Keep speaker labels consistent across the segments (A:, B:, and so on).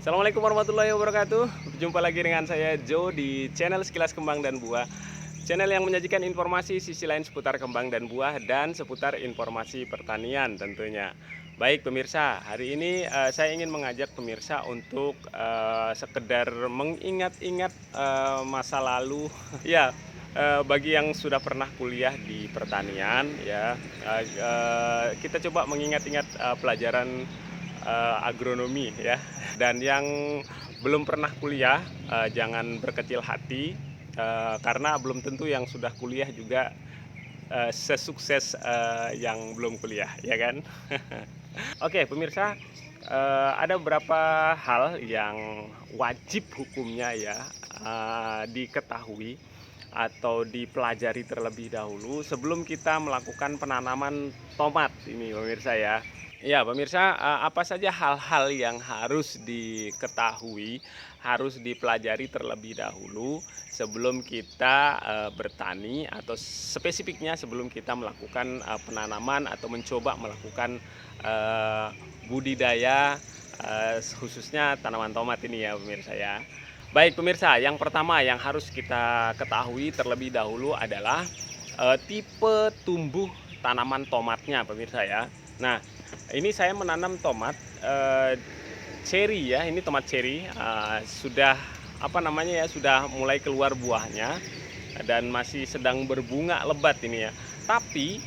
A: Assalamualaikum warahmatullahi wabarakatuh. Jumpa lagi dengan saya Joe di channel Sekilas Kembang dan Buah. Channel yang menyajikan informasi sisi lain seputar kembang dan buah dan seputar informasi pertanian tentunya. Baik pemirsa, hari ini saya ingin mengajak pemirsa untuk sekedar mengingat-ingat masa lalu. Ya, bagi yang sudah pernah kuliah di pertanian ya, kita coba mengingat-ingat pelajaran agronomi ya. Dan yang belum pernah kuliah, jangan berkecil hati, karena belum tentu yang sudah kuliah juga sesukses yang belum kuliah, ya kan? Oke, pemirsa, ada beberapa hal yang wajib hukumnya ya diketahui atau dipelajari terlebih dahulu sebelum kita melakukan penanaman tomat ini, pemirsa ya. Ya, pemirsa, apa saja hal-hal yang harus diketahui, harus dipelajari terlebih dahulu sebelum kita bertani atau spesifiknya sebelum kita melakukan penanaman atau mencoba melakukan eee, budidaya, khususnya tanaman tomat ini ya, pemirsa ya. Baik pemirsa, yang pertama yang harus kita ketahui terlebih dahulu adalah tipe tumbuh tanaman tomatnya, pemirsa ya. Nah, ini saya menanam tomat cherry ya, ini tomat cherry, sudah apa namanya ya, sudah mulai keluar buahnya dan masih sedang berbunga lebat ini ya. Tapi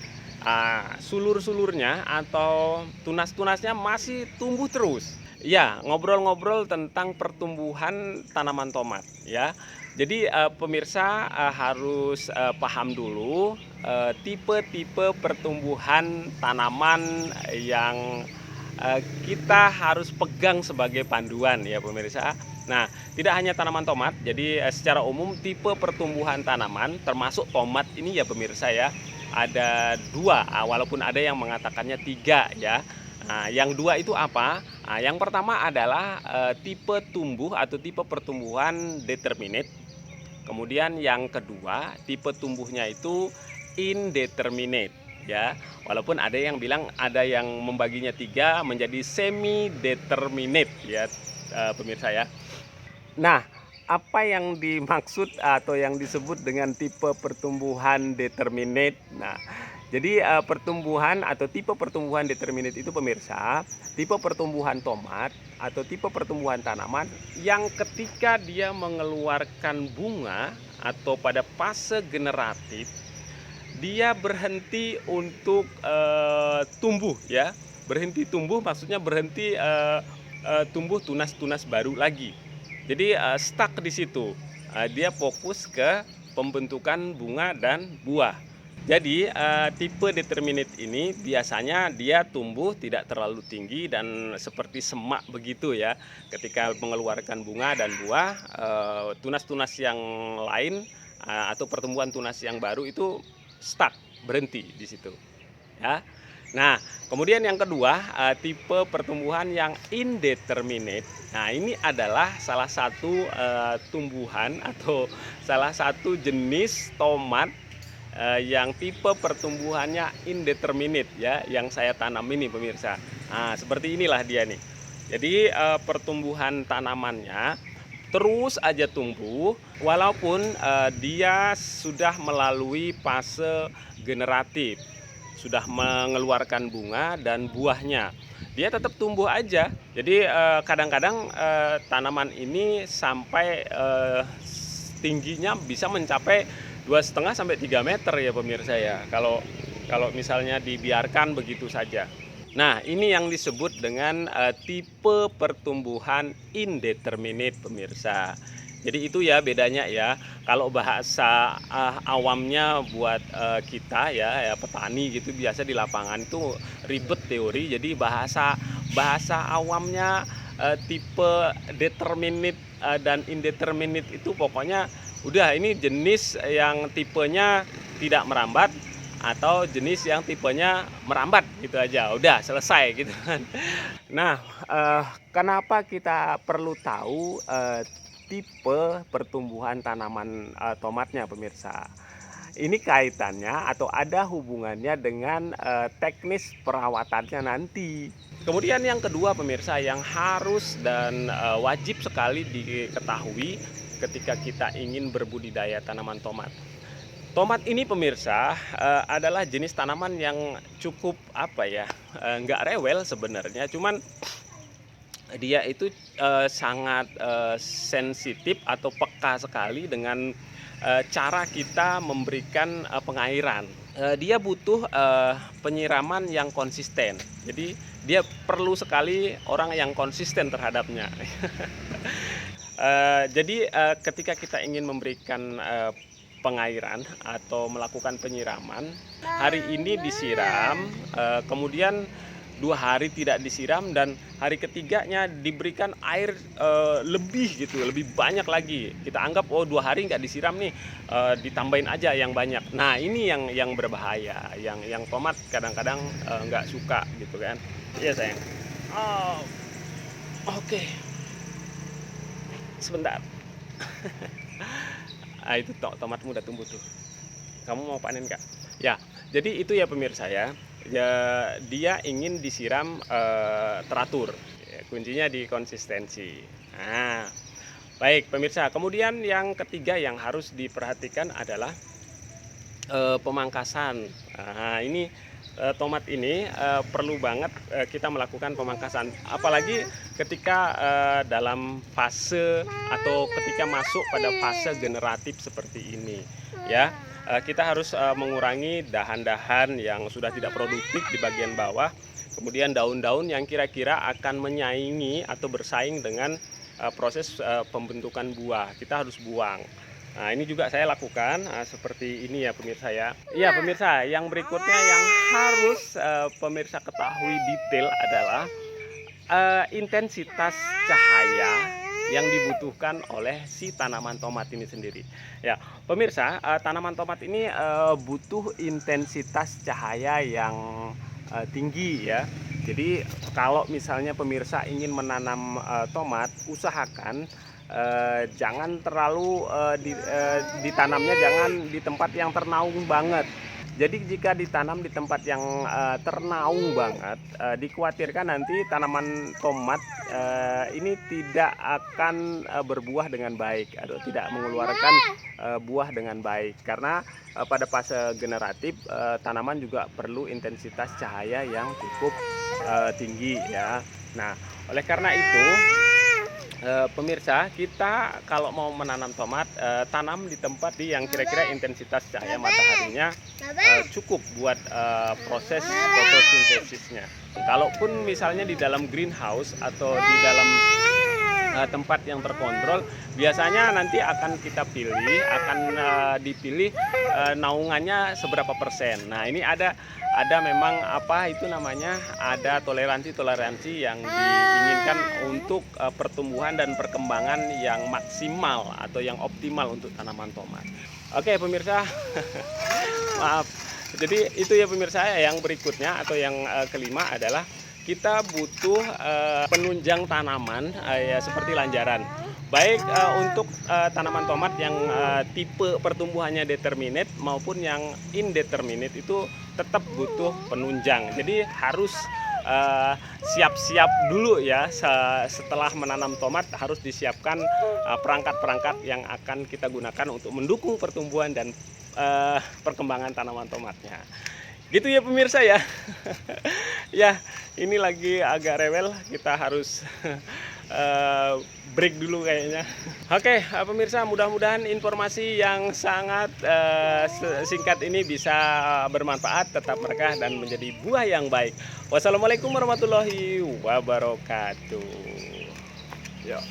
A: sulur-sulurnya atau tunas-tunasnya masih tumbuh terus. Ya, ngobrol-ngobrol tentang pertumbuhan tanaman tomat ya. Jadi pemirsa harus paham dulu tipe-tipe pertumbuhan tanaman yang kita harus pegang sebagai panduan ya pemirsa. Nah, tidak hanya tanaman tomat, jadi secara umum tipe pertumbuhan tanaman termasuk tomat ini ya pemirsa ya, ada dua, walaupun ada yang mengatakannya tiga ya. Nah, yang dua itu apa? Nah, yang pertama adalah tipe tumbuh atau tipe pertumbuhan determinate. Kemudian yang kedua, tipe tumbuhnya itu indeterminate ya. Walaupun ada yang bilang, ada yang membaginya tiga menjadi semi determinate ya, pemirsa ya. Nah, apa yang dimaksud atau yang disebut dengan tipe pertumbuhan determinate? Nah, jadi pertumbuhan atau tipe pertumbuhan determinate itu pemirsa, tipe pertumbuhan tomat atau tipe pertumbuhan tanaman yang ketika dia mengeluarkan bunga atau pada fase generatif, dia berhenti untuk tumbuh ya. Berhenti tumbuh maksudnya berhenti tumbuh tunas-tunas baru lagi. Jadi stuck di situ. Dia fokus ke pembentukan bunga dan buah. Jadi tipe determinate ini biasanya dia tumbuh tidak terlalu tinggi dan seperti semak begitu ya. Ketika mengeluarkan bunga dan buah, tunas-tunas yang lain atau pertumbuhan tunas yang baru itu stuck, berhenti di situ ya. Nah, kemudian yang kedua, tipe pertumbuhan yang indeterminate. Nah, ini adalah salah satu tumbuhan atau salah satu jenis tomat yang tipe pertumbuhannya indeterminate ya, yang saya tanam ini pemirsa. Nah, seperti inilah dia nih. Jadi pertumbuhan tanamannya terus aja tumbuh walaupun dia sudah melalui fase generatif, sudah mengeluarkan bunga dan buahnya. Dia tetap tumbuh aja. Jadi kadang-kadang tanaman ini sampai tingginya bisa mencapai 2,5 sampai 3 meter ya pemirsa ya. Kalau misalnya dibiarkan begitu saja. Nah, ini yang disebut dengan tipe pertumbuhan indeterminate pemirsa. Jadi itu ya bedanya ya. Kalau bahasa awamnya buat kita ya, petani gitu biasa di lapangan itu ribet teori. Jadi bahasa bahasa awamnya tipe determinate dan indeterminate itu pokoknya udah ini jenis yang tipenya tidak merambat atau jenis yang tipenya merambat gitu aja, udah selesai gitu kan. Nah, kenapa kita perlu tahu tipe pertumbuhan tanaman tomatnya pemirsa? Ini kaitannya atau ada hubungannya dengan teknis perawatannya nanti. Kemudian yang kedua pemirsa yang harus dan wajib sekali diketahui ketika kita ingin berbudidaya tanaman tomat. Tomat ini pemirsa adalah jenis tanaman yang cukup apa ya, nggak rewel sebenarnya, cuman dia itu sangat sensitif atau peka sekali dengan cara kita memberikan pengairan. Dia butuh penyiraman yang konsisten. Jadi dia perlu sekali orang yang konsisten terhadapnya. Jadi ketika kita ingin memberikan pengairan atau melakukan penyiraman, hari ini disiram, kemudian 2 hari tidak disiram, dan hari ketiganya diberikan air lebih gitu, lebih banyak lagi. Kita anggap 2 hari nggak disiram nih, ditambahin aja yang banyak. Nah ini yang berbahaya, yang tomat kadang-kadang nggak suka gitu kan. Iya sayang. Oh, oke. Sebentar. Itu tomatmu udah tumbuh tuh. Kamu mau panen Kak? Ya, jadi itu ya pemirsa ya. Dia ingin disiram teratur. Ya, kuncinya di konsistensi. Nah, baik pemirsa. Kemudian yang ketiga yang harus diperhatikan adalah pemangkasan. Nah, ini tomat ini perlu banget kita melakukan pemangkasan, apalagi ketika dalam fase atau ketika masuk pada fase generatif seperti ini ya. Kita harus mengurangi dahan-dahan yang sudah tidak produktif di bagian bawah, kemudian daun-daun yang kira-kira akan menyaingi atau bersaing dengan proses pembentukan buah, kita harus buang. Nah ini juga saya lakukan seperti ini ya pemirsa ya. Iya pemirsa, yang berikutnya yang harus pemirsa ketahui detail adalah intensitas cahaya yang dibutuhkan oleh si tanaman tomat ini sendiri. Ya pemirsa, tanaman tomat ini butuh intensitas cahaya yang tinggi ya. Jadi kalau misalnya pemirsa ingin menanam tomat, usahakan jangan terlalu ditanamnya jangan di tempat yang ternaung banget. Jadi jika ditanam di tempat yang ternaung banget, dikhawatirkan nanti tanaman tomat ini tidak akan berbuah dengan baik atau tidak mengeluarkan buah dengan baik, karena pada fase generatif tanaman juga perlu intensitas cahaya yang cukup tinggi ya. Nah, oleh karena itu pemirsa, kita kalau mau menanam tomat, tanam di tempat yang kira-kira intensitas cahaya mataharinya cukup buat proses fotosintesisnya. Kalaupun misalnya di dalam greenhouse atau di dalam tempat yang terkontrol, biasanya nanti akan kita pilih, dipilih naungannya seberapa persen. Nah ini ada memang apa itu namanya, ada toleransi yang diinginkan untuk pertumbuhan dan perkembangan yang maksimal atau yang optimal untuk tanaman tomat. Oke pemirsa, maaf. Jadi itu ya pemirsa, yang berikutnya atau yang kelima adalah kita butuh penunjang tanaman ya seperti lanjaran. Baik untuk tanaman tomat yang tipe pertumbuhannya determinate maupun yang indeterminate itu tetap butuh penunjang. Jadi harus siap-siap dulu ya, setelah menanam tomat harus disiapkan perangkat-perangkat yang akan kita gunakan untuk mendukung pertumbuhan dan perkembangan tanaman tomatnya. Gitu ya pemirsa ya. Ya ini lagi agak rewel, kita harus break dulu kayaknya. Oke pemirsa, mudah-mudahan informasi yang sangat singkat ini bisa bermanfaat, tetap berkah dan menjadi buah yang baik. Wassalamualaikum warahmatullahi wabarakatuh. Yo.